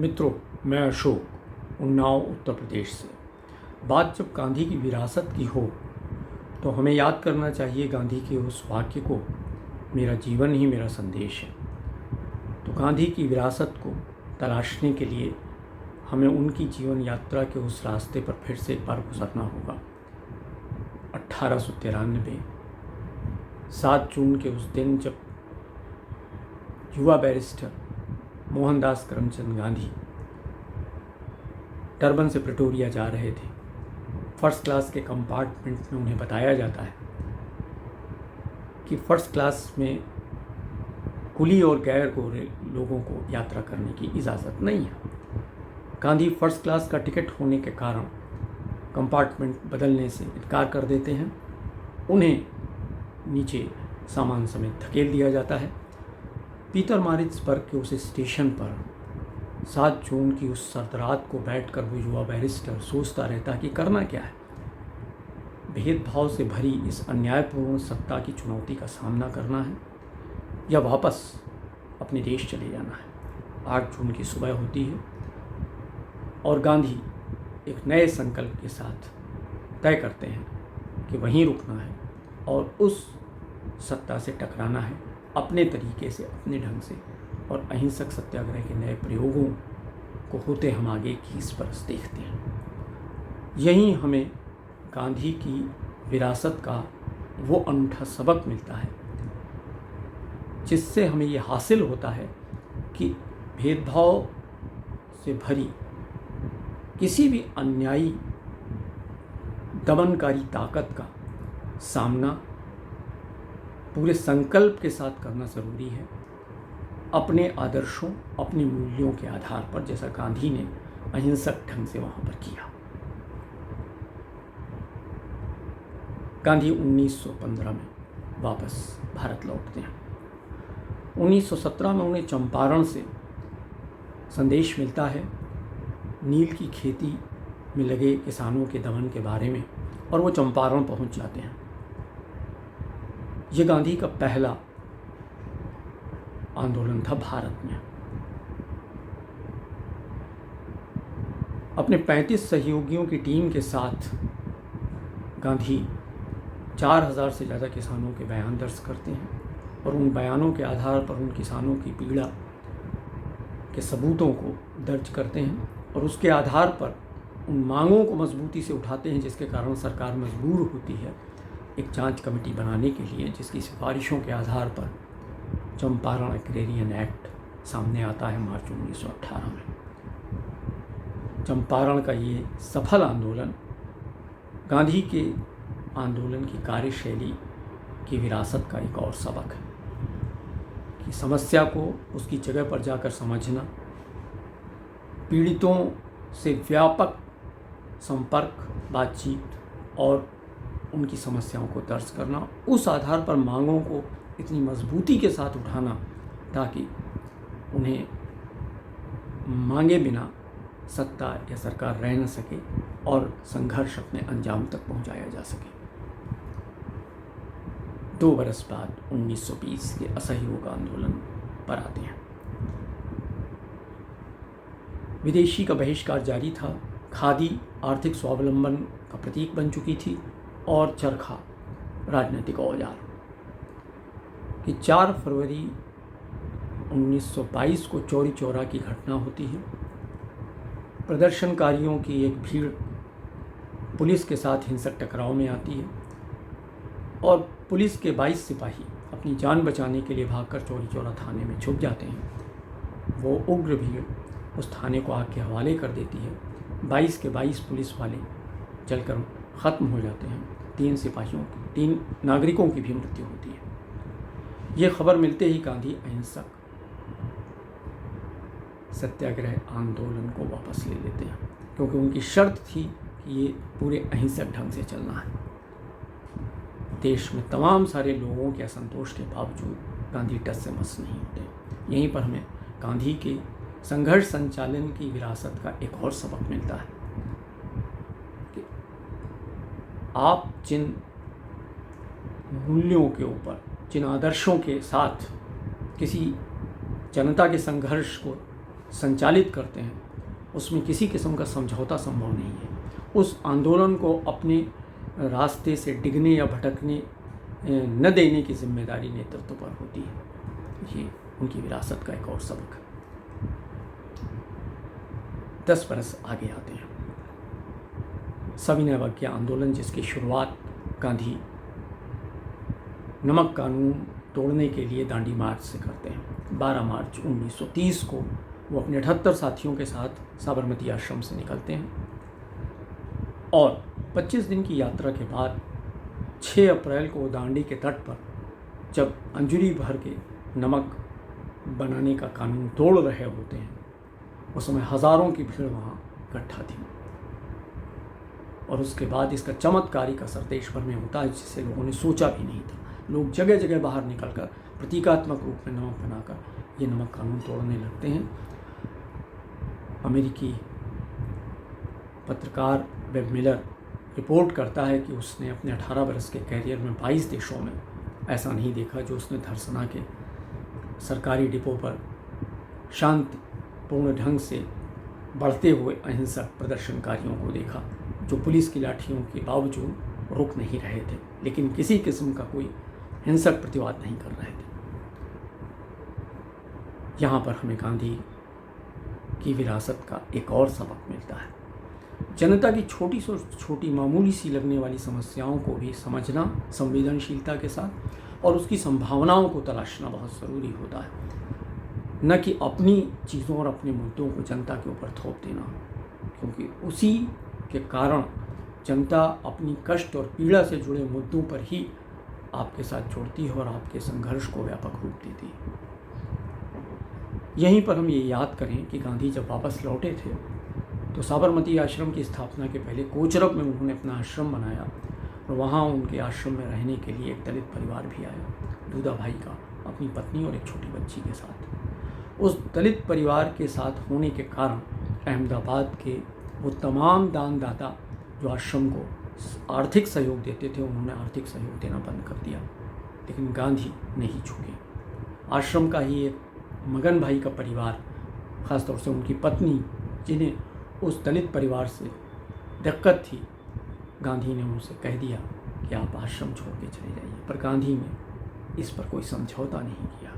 मित्रों, मैं अशोक उन्नाव उत्तर प्रदेश से। बात जब गांधी की विरासत की हो तो हमें याद करना चाहिए गांधी के उस वाक्य को, मेरा जीवन ही मेरा संदेश है। तो गांधी की विरासत को तलाशने के लिए हमें उनकी जीवन यात्रा के उस रास्ते पर फिर से एक बार गुजरना होगा। 1893 7 जून के उस दिन जब युवा बैरिस्टर मोहनदास करमचंद गांधी टर्बन से प्रिटोरिया जा रहे थे, फर्स्ट क्लास के कंपार्टमेंट में उन्हें बताया जाता है कि फर्स्ट क्लास में कुली और गैर गोरे लोगों को यात्रा करने की इजाज़त नहीं है। गांधी फर्स्ट क्लास का टिकट होने के कारण कंपार्टमेंट बदलने से इनकार कर देते हैं। उन्हें नीचे सामान समेत धकेल दिया जाता है। पीटरमारिट्सबर्ग के उस स्टेशन पर 7 जून की उस सर्द रात को बैठकर वो युवा बैरिस्टर सोचता रहता कि करना क्या है। भेदभाव से भरी इस अन्यायपूर्ण सत्ता की चुनौती का सामना करना है या वापस अपने देश चले जाना है। 8 जून की सुबह होती है और गांधी एक नए संकल्प के साथ तय करते हैं कि वहीं रुकना है और उस सत्ता से टकराना है अपने तरीके से, अपने ढंग से, और अहिंसक सत्याग्रह के नए प्रयोगों को होते हम आगे 21 बरस देखते हैं। यहीं हमें गांधी की विरासत का वो अनूठा सबक मिलता है जिससे हमें ये हासिल होता है कि भेदभाव से भरी किसी भी अन्यायी दमनकारी ताकत का सामना पूरे संकल्प के साथ करना ज़रूरी है, अपने आदर्शों, अपने मूल्यों के आधार पर, जैसा गांधी ने अहिंसक ढंग से वहाँ पर किया। गांधी 1915 में वापस भारत लौटते हैं। 1917 में उन्हें चंपारण से संदेश मिलता है नील की खेती में लगे किसानों के दमन के बारे में, और वो चंपारण पहुंच जाते हैं। ये गांधी का पहला आंदोलन था भारत में। अपने 35 सहयोगियों की टीम के साथ गांधी 4000 से ज़्यादा किसानों के बयान दर्ज करते हैं और उन बयानों के आधार पर उन किसानों की पीड़ा के सबूतों को दर्ज करते हैं और उसके आधार पर उन मांगों को मजबूती से उठाते हैं, जिसके कारण सरकार मजबूर होती है एक जांच कमेटी बनाने के लिए, जिसकी सिफारिशों के आधार पर चंपारण एग्रेरियन एक्ट सामने आता है मार्च 1918 में। चंपारण का ये सफल आंदोलन गांधी के आंदोलन की कार्यशैली की विरासत का एक और सबक है कि समस्या को उसकी जगह पर जाकर समझना, पीड़ितों से व्यापक संपर्क, बातचीत और उनकी समस्याओं को दर्ज करना, उस आधार पर मांगों को इतनी मजबूती के साथ उठाना ताकि उन्हें मांगे बिना सत्ता या सरकार रह न सके और संघर्ष अपने अंजाम तक पहुंचाया जा सके। 2 बरस बाद 1920 के असहयोग आंदोलन पर आते हैं। विदेशी का बहिष्कार जारी था, खादी आर्थिक स्वावलंबन का प्रतीक बन चुकी थी और चरखा राजनीतिक औजार। कि 4 फरवरी 1922 को चौरी चौरा की घटना होती है। प्रदर्शनकारियों की एक भीड़ पुलिस के साथ हिंसक टकराव में आती है और पुलिस के 22 सिपाही अपनी जान बचाने के लिए भागकर चौरी चौरा थाने में छुप जाते हैं। वो उग्र भीड़ उस थाने को आग के हवाले कर देती है। 22 के 22 पुलिस वाले जलकर ख़त्म हो जाते हैं। 3 नागरिकों की भी मृत्यु होती है। ये खबर मिलते ही गांधी अहिंसक सत्याग्रह आंदोलन को वापस ले लेते हैं, क्योंकि उनकी शर्त थी कि ये पूरे अहिंसक ढंग से चलना है। देश में तमाम सारे लोगों के असंतोष के बावजूद गांधी टस से मस नहीं होते। यहीं पर हमें गांधी के संघर्ष संचालन की विरासत का एक और सबक मिलता है कि आप जिन मूल्यों के ऊपर, जिन आदर्शों के साथ किसी जनता के संघर्ष को संचालित करते हैं उसमें किसी किस्म का समझौता संभव नहीं है। उस आंदोलन को अपने रास्ते से डिगने या भटकने न देने की जिम्मेदारी नेतृत्व पर होती है। ये उनकी विरासत का एक और सबक है। 10 बरस आगे आते हैं। सविनय अवज्ञा आंदोलन, जिसकी शुरुआत गांधी नमक कानून तोड़ने के लिए दांडी मार्च से करते हैं। 12 मार्च 1930 को वो अपने 78 साथियों के साथ साबरमती आश्रम से निकलते हैं और 25 दिन की यात्रा के बाद 6 अप्रैल को दांडी के तट पर जब अंजुरी भर के नमक बनाने का कानून तोड़ रहे होते हैं, उस समय हज़ारों की भीड़ वहाँ इकट्ठा थी। और उसके बाद इसका चमत्कारिक असर देश भर में होता है, जिसे लोगों ने सोचा भी नहीं था। लोग जगह जगह बाहर निकलकर प्रतीकात्मक रूप में नमक बनाकर ये नमक कानून तोड़ने लगते हैं। अमेरिकी पत्रकार वेब मिलर रिपोर्ट करता है कि उसने अपने 18 बरस के कैरियर में 22 देशों में ऐसा नहीं देखा जो उसने धरसना के सरकारी डिपो पर शांतिपूर्ण ढंग से बढ़ते हुए अहिंसक प्रदर्शनकारियों को देखा, जो पुलिस की लाठियों के बावजूद रुक नहीं रहे थे, लेकिन किसी किस्म का कोई हिंसक प्रतिवाद नहीं कर रहे थे। यहाँ पर हमें गांधी की विरासत का एक और सबक मिलता है। जनता की छोटी से छोटी मामूली सी लगने वाली समस्याओं को भी समझना संवेदनशीलता के साथ और उसकी संभावनाओं को तलाशना बहुत ज़रूरी होता है, न कि अपनी चीज़ों और अपने मुद्दों को जनता के ऊपर थोप देना, क्योंकि उसी के कारण जनता अपनी कष्ट और पीड़ा से जुड़े मुद्दों पर ही आपके साथ जुड़ती है और आपके संघर्ष को व्यापक रूप देती है। यहीं पर हम ये याद करें कि गांधी जब वापस लौटे थे तो साबरमती आश्रम की स्थापना के पहले कोचरब में उन्होंने अपना आश्रम बनाया और वहाँ उनके आश्रम में रहने के लिए एक दलित परिवार भी आया, दूधा भाई का, अपनी पत्नी और एक छोटी बच्ची के साथ। उस दलित परिवार के साथ होने के कारण अहमदाबाद के वो तमाम दानदाता जो आश्रम को आर्थिक सहयोग देते थे, उन्होंने आर्थिक सहयोग देना बंद कर दिया, लेकिन गांधी नहीं झुके। आश्रम का ही एक मगन भाई का परिवार, ख़ासतौर से उनकी पत्नी, जिन्हें उस दलित परिवार से दिक्कत थी, गांधी ने उनसे कह दिया कि आप आश्रम छोड़ के चले जाइए, पर गांधी ने इस पर कोई समझौता नहीं किया।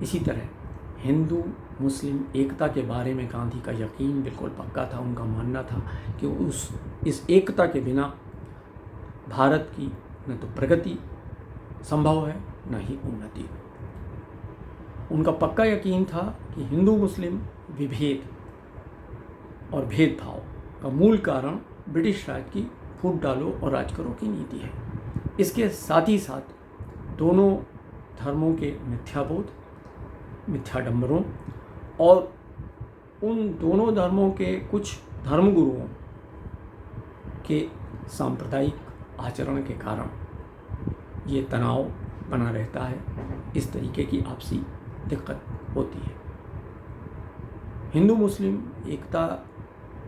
इसी तरह हिंदू मुस्लिम एकता के बारे में गांधी का यकीन बिल्कुल पक्का था। उनका मानना था कि इस एकता के बिना भारत की न तो प्रगति संभव है न ही उन्नति। उनका पक्का यकीन था कि हिंदू मुस्लिम विभेद और भेदभाव का मूल कारण ब्रिटिश राज की फूट डालो और राज करो की नीति है। इसके साथ ही साथ दोनों धर्मों के मिथ्याबोध, मिथ्याडंबरों और उन दोनों धर्मों के कुछ धर्मगुरुओं के सांप्रदायिक आचरण के कारण ये तनाव बना रहता है, इस तरीके की आपसी दिक्कत होती है। हिंदू मुस्लिम एकता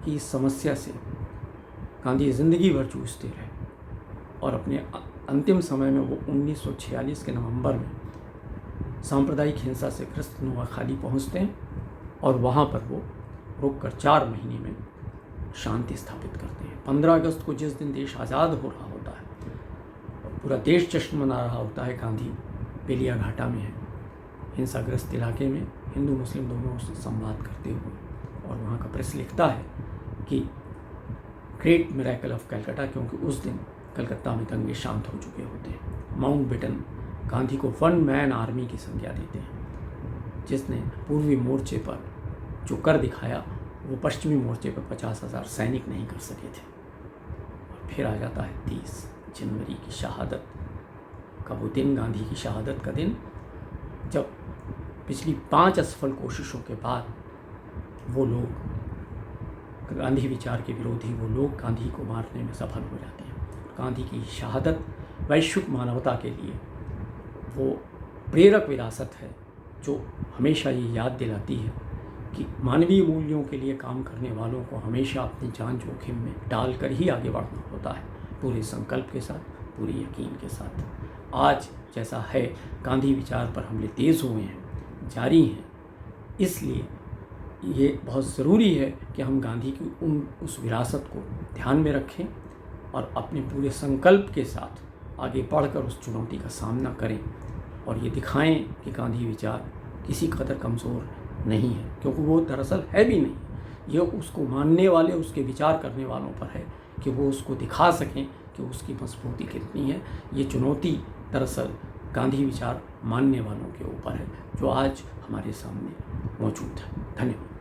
की समस्या से गांधी ज़िंदगी भर जूझते रहे और अपने अंतिम समय में वो 1946 के नवंबर में सांप्रदायिक हिंसा से ग्रस्त नोआखाली पहुंचते हैं और वहाँ पर वो रुककर 4 महीने में शांति स्थापित करते हैं। 15 अगस्त को जिस दिन देश आज़ाद हो रहा होता है और पूरा देश जश्न मना रहा होता है, गांधी बेलिया घाटा में है, हिंसाग्रस्त इलाके में, हिंदू मुस्लिम दोनों से संवाद करते हुए, और वहाँ का प्रेस लिखता है कि ग्रेट मिरेकल ऑफ कलकत्ता, क्योंकि उस दिन कलकत्ता में दंगे शांत हो चुके होते हैं। माउंटबेटन गांधी को 1 मैन आर्मी की संज्ञा देते हैं, जिसने पूर्वी मोर्चे पर जो कर दिखाया वो पश्चिमी मोर्चे पर 50,000 सैनिक नहीं कर सके थे। और फिर आ जाता है 30 जनवरी की शहादत का वो दिन, गांधी की शहादत का दिन, जब पिछली 5 असफल कोशिशों के बाद वो लोग, गांधी विचार के विरोधी वो लोग, गांधी को मारने में सफल हो जाते हैं। गांधी की शहादत वैश्विक मानवता के लिए वो प्रेरक विरासत है, जो हमेशा ये याद दिलाती है कि मानवीय मूल्यों के लिए काम करने वालों को हमेशा अपनी जान जोखिम में डालकर ही आगे बढ़ना होता है, पूरे संकल्प के साथ, पूरे यकीन के साथ। आज जैसा है, गांधी विचार पर हमले तेज़ हुए हैं, जारी हैं, इसलिए ये बहुत ज़रूरी है कि हम गांधी की उस विरासत को ध्यान में रखें और अपने पूरे संकल्प के साथ आगे बढ़कर उस चुनौती का सामना करें और ये दिखाएं कि गांधी विचार किसी कदर कमज़ोर नहीं है, क्योंकि वो दरअसल है भी नहीं। ये उसको मानने वाले, उसके विचार करने वालों पर है कि वो उसको दिखा सकें कि उसकी मजबूती कितनी है। ये चुनौती दरअसल गांधी विचार मानने वालों के ऊपर है, जो आज हमारे सामने मौजूद है। धन्यवाद।